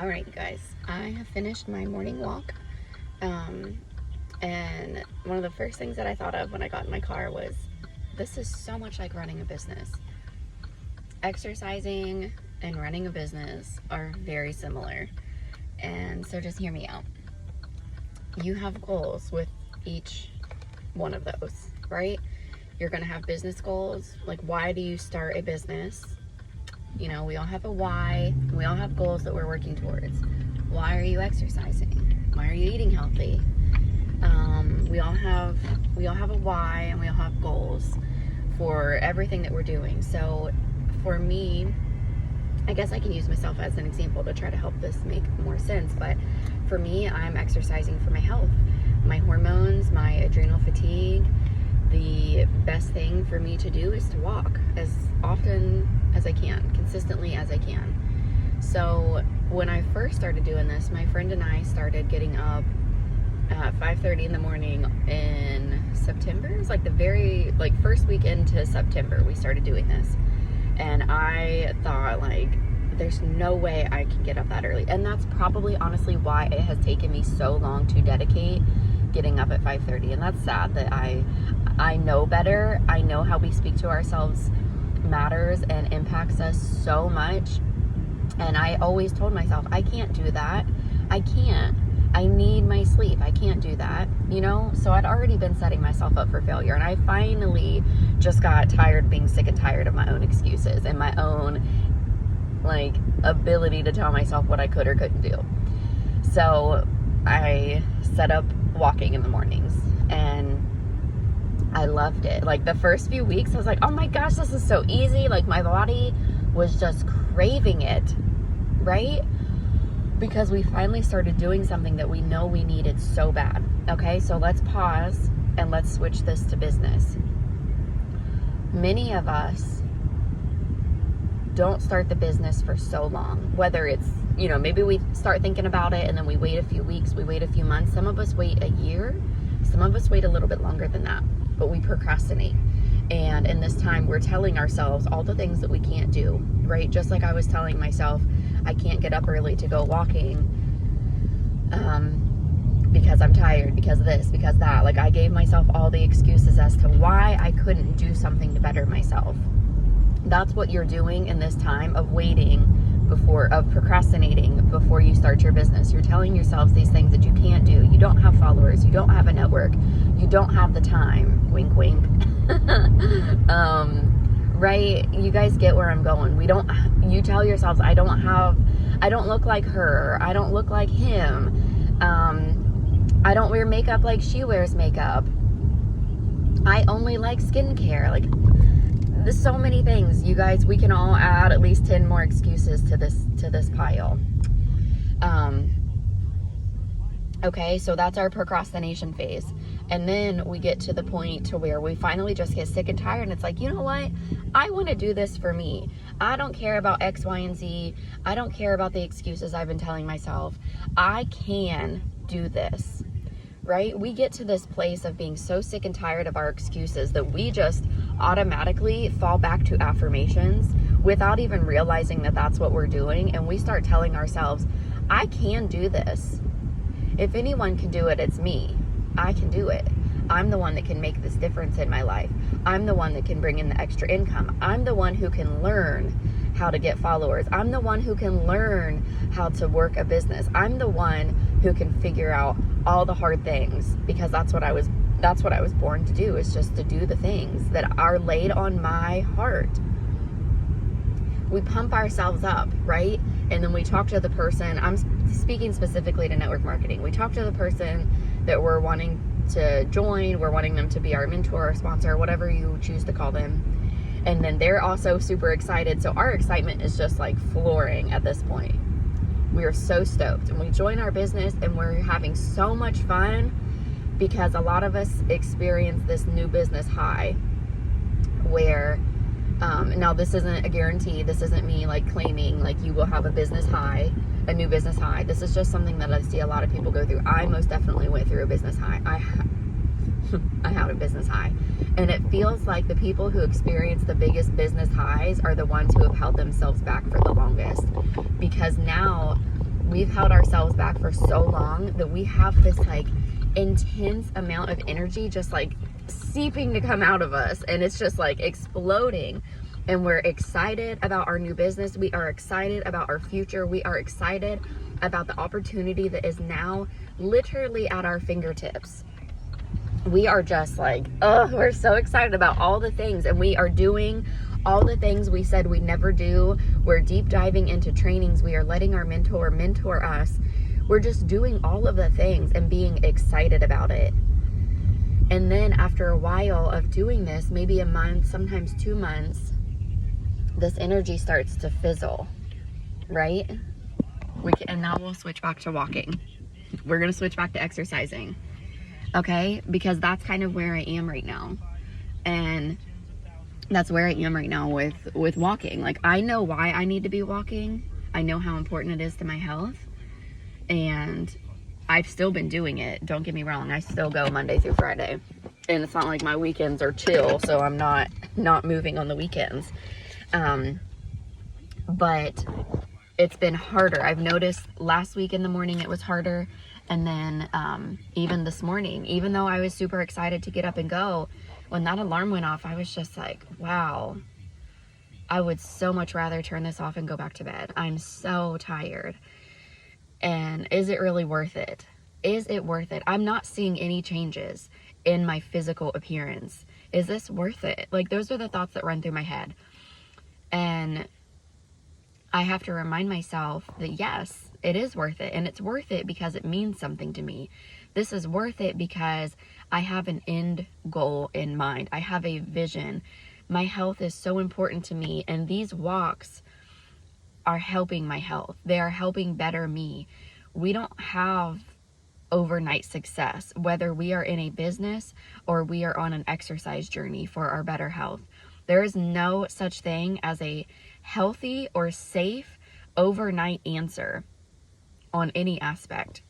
All right, you guys, I have finished my morning walk. And one of the first things that I thought of when I got in my car was, this is so much like running a business. Exercising and running a business are very similar. And so just hear me out. You have goals with each one of those, right? You're going to have business goals. Like, why do you start a business? You know, we all have a why. We all have goals that we're working towards. Why are you exercising? Why are you eating healthy? We all have a why, and we all have goals for everything that we're doing. So for me, I guess I can use myself as an example to try to help this make more sense. But for me, I'm exercising for my health, my hormones, my adrenal fatigue. The best thing for me to do is to walk as often as I can, consistently as I can. So when I first started doing this, my friend and I started getting up at 5:30 in the morning in September. It was like the very first week into September we started doing this. And I thought, like, there's no way I can get up that early. And that's probably honestly why it has taken me so long to dedicate getting up at 5:30. And that's sad that I know better. I know how we speak to ourselves matters and impacts us so much. And I always told myself, I can't do that. I can't. I need my sleep. I can't do that, you know? So I'd already been setting myself up for failure. And I finally just got tired of being sick and tired of my own excuses and my own, ability to tell myself what I could or couldn't do. So I set up walking in the mornings, and I loved it. Like, the first few weeks, I was like, oh my gosh, this is so easy. Like, my body was just craving it, right? Because we finally started doing something that we know we needed so bad. Okay, so let's pause and let's switch this to business. Many of us don't start the business for so long. Whether it's, maybe we start thinking about it and then we wait a few weeks, we wait a few months. Some of us wait a year. Some of us wait a little bit longer than that, but we procrastinate. And in this time, we're telling ourselves all the things that we can't do, right? Just like I was telling myself, I can't get up early to go walking because I'm tired, because of this, because that. Like, I gave myself all the excuses as to why I couldn't do something to better myself. That's what you're doing in this time of waiting of procrastinating before you start your business. You're telling yourselves these things that you can't do. You don't have followers. You don't have a network. You don't have the time. Wink, wink. Right? You guys get where I'm going. You tell yourselves, I don't look like her. I don't look like him. I don't wear makeup like she wears makeup. I only like skincare. There's so many things, you guys. We can all add at least 10 more excuses to this pile. Okay, so that's our procrastination phase. And then we get to the point to where we finally just get sick and tired, and it's like, you know what? I want to do this for me. I don't care about X, Y, and Z. I don't care about the excuses I've been telling myself. I can do this, right? We get to this place of being so sick and tired of our excuses that we just automatically fall back to affirmations without even realizing that that's what we're doing. And we start telling ourselves, I can do this. If anyone can do it, it's me. I can do it. I'm the one that can make this difference in my life. I'm the one that can bring in the extra income. I'm the one who can learn how to get followers. I'm the one who can learn how to work a business. I'm the one who can figure out all the hard things, because that's what I was born to do, is just to do the things that are laid on my heart. We pump ourselves up, right? And then we talk to the person. I'm speaking specifically to network marketing. We talk to the person that we're wanting to join. We're wanting them to be our mentor or sponsor, whatever you choose to call them. And then they're also super excited. So our excitement is just flooring at this point. We are so stoked. And we join our business and we're having so much fun, because a lot of us experience this new business high where, now this isn't a guarantee. This isn't me claiming you will have a business high, a new business high. This is just something that I see a lot of people go through. I most definitely went through a business high. I had a business high. And it feels like the people who experience the biggest business highs are the ones who have held themselves back for the longest. Because now we've held ourselves back for so long that we have this like intense amount of energy just like seeping to come out of us, and it's just like exploding. And we're excited about our new business. We are excited about our future. We are excited about the opportunity that is now literally at our fingertips. We are just like, oh, we're so excited about all the things, and we are doing all the things we said we'd never do. We're deep diving into trainings. We are letting our mentor us. We're just doing all of the things and being excited about it. And then after a while of doing this, maybe a month, sometimes 2 months, this energy starts to fizzle, right? And now we'll switch back to walking. We're going to switch back to exercising. Okay? Because that's kind of where I am right now. And that's where I am right now with walking. Like, I know why I need to be walking. I know how important it is to my health. And I've still been doing it. Don't get me wrong. I still go Monday through Friday. And it's not like my weekends are chill, so I'm not moving on the weekends. But it's been harder. I've noticed last week in the morning it was harder. And then even this morning, even though I was super excited to get up and go, when that alarm went off, I was just like, wow, I would so much rather turn this off and go back to bed. I'm so tired. And is it really worth it? Is it worth it? I'm not seeing any changes in my physical appearance. Is this worth it? Like, those are the thoughts that run through my head. And I have to remind myself that yes, it is worth it. And it's worth it because it means something to me. This is worth it because I have an end goal in mind. I have a vision. My health is so important to me. And these walks are helping my health. They are helping better me. We don't have overnight success, whether we are in a business or we are on an exercise journey for our better health. There is no such thing as a healthy or safe overnight answer on any aspect.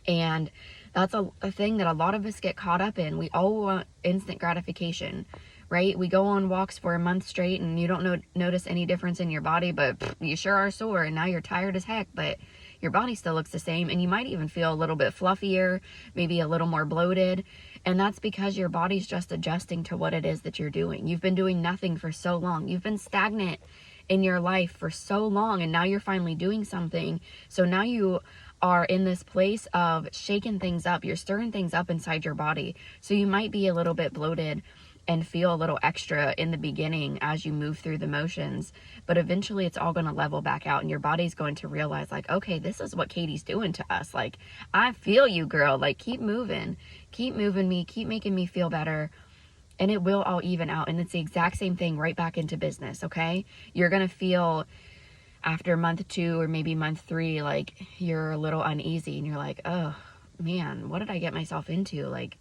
And that's a thing that a lot of us get caught up in. We all want instant gratification, right? We go on walks for a month straight and you don't notice any difference in your body, but you sure are sore, and now you're tired as heck, but your body still looks the same, and you might even feel a little bit fluffier, maybe a little more bloated. And that's because your body's just adjusting to what it is that you're doing. You've been doing nothing for so long. You've been stagnant in your life for so long, and now you're finally doing something. So now you are in this place of shaking things up. You're stirring things up inside your body. So you might be a little bit bloated and feel a little extra in the beginning as you move through the motions, but eventually it's all going to level back out, and your body's going to realize, like, okay, this is what Katie's doing to us. Like, I feel you, girl. Like, keep moving me, keep making me feel better, and it will all even out. And it's the exact same thing right back into business. Okay, you're going to feel after month 2 or maybe month 3 like you're a little uneasy, and you're like, oh man, what did I get myself into? Like,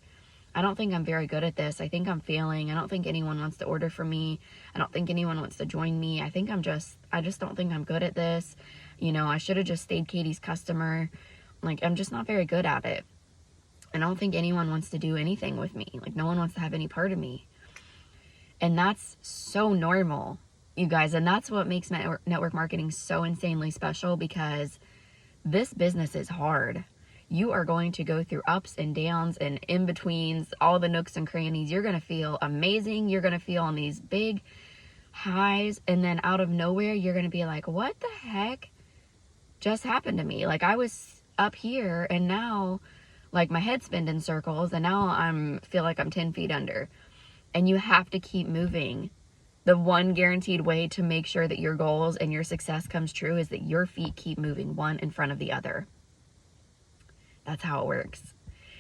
I don't think I'm very good at this. I think I'm failing. I don't think anyone wants to order from me. I don't think anyone wants to join me. I just don't think I'm good at this. You know, I should have just stayed Katie's customer. Like, I'm just not very good at it. I don't think anyone wants to do anything with me. Like, no one wants to have any part of me. And that's so normal, you guys. And that's what makes network marketing so insanely special, because this business is hard. You are going to go through ups and downs and in-betweens, all the nooks and crannies. You're going to feel amazing. You're going to feel on these big highs. And then out of nowhere, you're going to be like, what the heck just happened to me? Like, I was up here and now, like, my head's spinning in circles, and now feel like I'm 10 feet under. And you have to keep moving. The one guaranteed way to make sure that your goals and your success comes true is that your feet keep moving one in front of the other. That's how it works.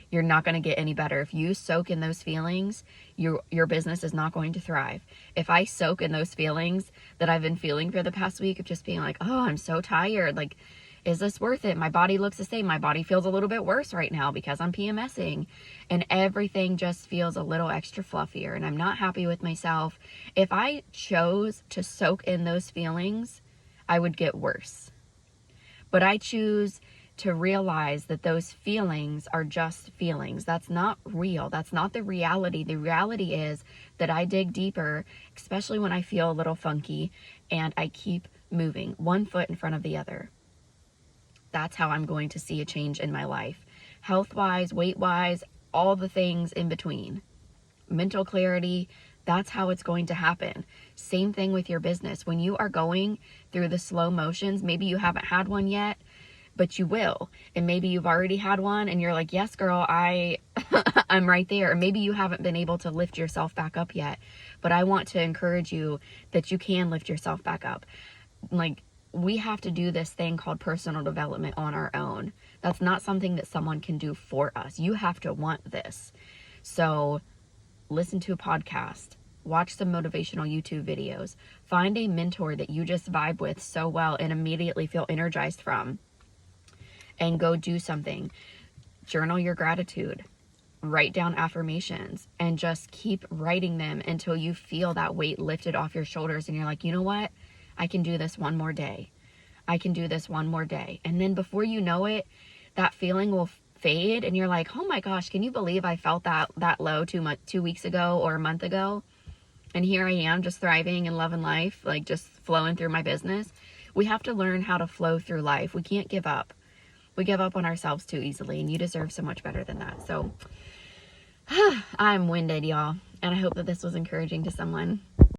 You're not going to get any better. If you soak in those feelings, your business is not going to thrive. If I soak in those feelings that I've been feeling for the past week of just being like, oh, I'm so tired. Like, is this worth it? My body looks the same. My body feels a little bit worse right now because I'm PMSing, and everything just feels a little extra fluffier, and I'm not happy with myself. If I chose to soak in those feelings, I would get worse. But I choose to realize that those feelings are just feelings. That's not real. That's not the reality. The reality is that I dig deeper, especially when I feel a little funky, and I keep moving one foot in front of the other. that's how I'm going to see a change in my life. Health-wise, weight-wise, all the things in between. Mental clarity, that's how it's going to happen. Same thing with your business. When you are going through the slow motions, maybe you haven't had one yet, but you will. And maybe you've already had one and you're like, yes, girl, I'm right there. Or maybe you haven't been able to lift yourself back up yet, but I want to encourage you that you can lift yourself back up. Like, we have to do this thing called personal development on our own. That's not something that someone can do for us. You have to want this. So listen to a podcast, watch some motivational YouTube videos, find a mentor that you just vibe with so well and immediately feel energized from, and go do something. Journal your gratitude, write down affirmations, and just keep writing them until you feel that weight lifted off your shoulders and you're like, you know what? I can do this one more day. I can do this one more day. And then before you know it, that feeling will fade and you're like, oh my gosh, can you believe I felt that low 2 weeks ago or a month ago? And here I am just thriving and loving life, like just flowing through my business. We have to learn how to flow through life. We can't give up. We give up on ourselves too easily, and you deserve so much better than that. So I'm winded, y'all, and I hope that this was encouraging to someone.